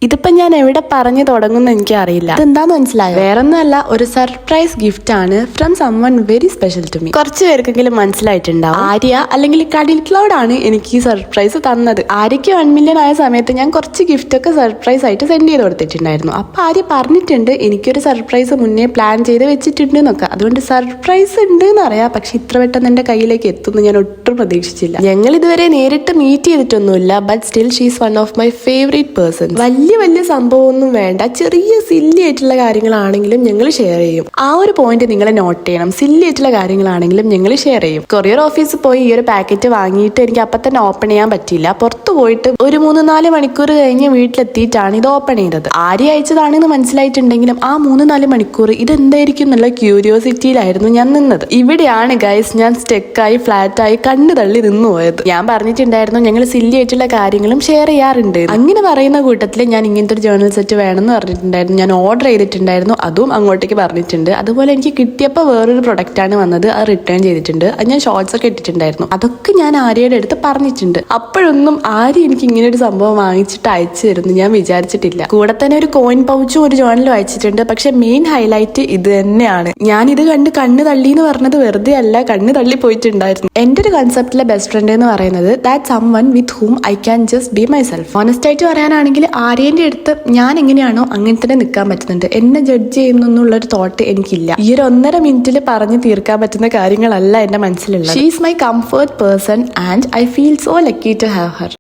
ഇതിപ്പോ ഞാൻ എവിടെ പറഞ്ഞു തുടങ്ങുന്നു എനിക്ക് അറിയില്ല. ഇതെന്താന്ന് മനസ്സിലായോ? വേറൊന്നുമല്ല, ഒരു സർപ്രൈസ് ഗിഫ്റ്റ് ആണ് from someone very special to me. കുറച്ച് പേർക്കെങ്കിലും മനസ്സിലായിട്ടുണ്ടാവും. ആര്യ അല്ലെങ്കിൽ കടിൽ ക്ലൗഡ് ആണ് എനിക്ക് ഈ സർപ്രൈസ് തന്നത്. ആര്യക്ക് 1 മില്യൺ ആയ സമയത്ത് ഞാൻ കുറച്ച് ഗിഫ്റ്റ് ഒക്കെ സർപ്രൈസ് ആയിട്ട് സെൻഡ് ചെയ്ത് കൊടുത്തിട്ടുണ്ടായിരുന്നു. അപ്പൊ ആര്യ പറഞ്ഞിട്ടുണ്ട് എനിക്കൊരു സർപ്രൈസ് മുന്നേ പ്ലാൻ ചെയ്ത് വെച്ചിട്ടുണ്ട് എന്നൊക്കെ. അതുകൊണ്ട് സർപ്രൈസ് ഉണ്ട് എന്ന് അറിയാം, പക്ഷെ ഇത്ര പെട്ടെന്ന് എന്റെ കയ്യിലേക്ക് എത്തുന്നു ഞാൻ ഒട്ടും പ്രതീക്ഷിച്ചില്ല. ഞങ്ങൾ ഇതുവരെ നേരിട്ട് മീറ്റ് ചെയ്തിട്ടൊന്നുമില്ല, but still she is one of my favourite person. വലിയ സംഭവമൊന്നും വേണ്ട, ചെറിയ സില്ലി ആയിട്ടുള്ള കാര്യങ്ങളാണെങ്കിലും ഞങ്ങൾ ഷെയർ ചെയ്യും. ആ ഒരു പോയിന്റ് നിങ്ങൾ നോട്ട് ചെയ്യണം. സില്ലി ആയിട്ടുള്ള കാര്യങ്ങളാണെങ്കിലും ഞങ്ങൾ ഷെയർ ചെയ്യും. കൊറിയർ ഓഫീസിൽ പോയി ഈ ഒരു പാക്കറ്റ് വാങ്ങിയിട്ട് എനിക്ക് അപ്പം തന്നെ ഓപ്പൺ ചെയ്യാൻ പറ്റിയില്ല. പുറത്തു പോയിട്ട് ഒരു 3-4 മണിക്കൂർ കഴിഞ്ഞ് വീട്ടിലെത്തിയിട്ടാണ് ഇത് ഓപ്പൺ ചെയ്തത്. ആര്യ അയച്ചതാണെന്ന് മനസ്സിലായിട്ടുണ്ടെങ്കിലും ആ 3-4 മണിക്കൂർ ഇതെന്തായിരിക്കും എന്നുള്ള ക്യൂരിയോസിറ്റിയിലായിരുന്നു ഞാൻ നിന്നത്. ഇവിടെയാണ് ഗൈസ് ഞാൻ സ്റ്റെക്കായി ഫ്ലാറ്റായി കണ്ണു തള്ളി നിന്നു പോയത്. ഞാൻ പറഞ്ഞിട്ടുണ്ടായിരുന്നു ഞങ്ങൾ സില്ലി ആയിട്ടുള്ള കാര്യങ്ങളും ഷെയർ ചെയ്യാറുണ്ട്. അങ്ങനെ പറയുന്ന കൂട്ടത്തിൽ ഞാൻ ഇങ്ങനത്തെ ഒരു ജേർണൽ സെറ്റ് വേണമെന്ന് പറഞ്ഞിട്ടുണ്ടായിരുന്നു. ഞാൻ ഓർഡർ ചെയ്തിട്ടുണ്ടായിരുന്നു, അതും അങ്ങോട്ടേക്ക് പറഞ്ഞിട്ടുണ്ട്. അതുപോലെ എനിക്ക് കിട്ടിയപ്പോൾ വേറൊരു പ്രൊഡക്റ്റ് ആണ് വന്നത്, അത് റിട്ടേൺ ചെയ്തിട്ടുണ്ട്. അത് ഞാൻ ഷോർട്സ് ഒക്കെ ഇട്ടിട്ടുണ്ടായിരുന്നു. അതൊക്കെ ഞാൻ ആര്യയുടെ അടുത്ത് പറഞ്ഞിട്ടുണ്ട്. അപ്പോഴൊന്നും ആര്യ എനിക്ക് ഇങ്ങനെ ഒരു സംഭവം വാങ്ങിച്ചിട്ട് അയച്ചു തരുന്നു ഞാൻ വിചാരിച്ചിട്ടില്ല. കൂടെ തന്നെ ഒരു കോയിൻ പൗച്ചും ഒരു ജേർണലും അയച്ചിട്ടുണ്ട്. പക്ഷെ മെയിൻ ഹൈലൈറ്റ് ഇത് തന്നെയാണ്. ഞാൻ ഇത് കണ്ട് കണ്ണ് തള്ളി എന്ന് പറഞ്ഞത് വെറുതെ അല്ല, കണ്ണ് തള്ളി പോയിട്ടുണ്ടായിരുന്നു. എന്റെ ഒരു കൺസെപ്റ്റിലെ ബെസ്റ്റ് ഫ്രണ്ട് എന്ന് പറയുന്നത് that someone with ഹൂം I can just be my self. Honest ആയിട്ട് പറയാനാണെങ്കിൽ ആര്യന്റെ അടുത്ത് ഞാൻ എങ്ങനെയാണോ അങ്ങനെ തന്നെ നിൽക്കാൻ പറ്റുന്നുണ്ട്. എന്നെ ജഡ്ജ് ചെയ്യുന്നുള്ളൊരു തോട്ട് എനിക്കില്ല. ഈ ഒരു 1.5 മിനിറ്റിൽ പറഞ്ഞു തീർക്കാൻ പറ്റുന്ന കാര്യങ്ങളല്ല എന്റെ മനസ്സിലുള്ളത്. She is my comfort person and I feel so lucky to have Har.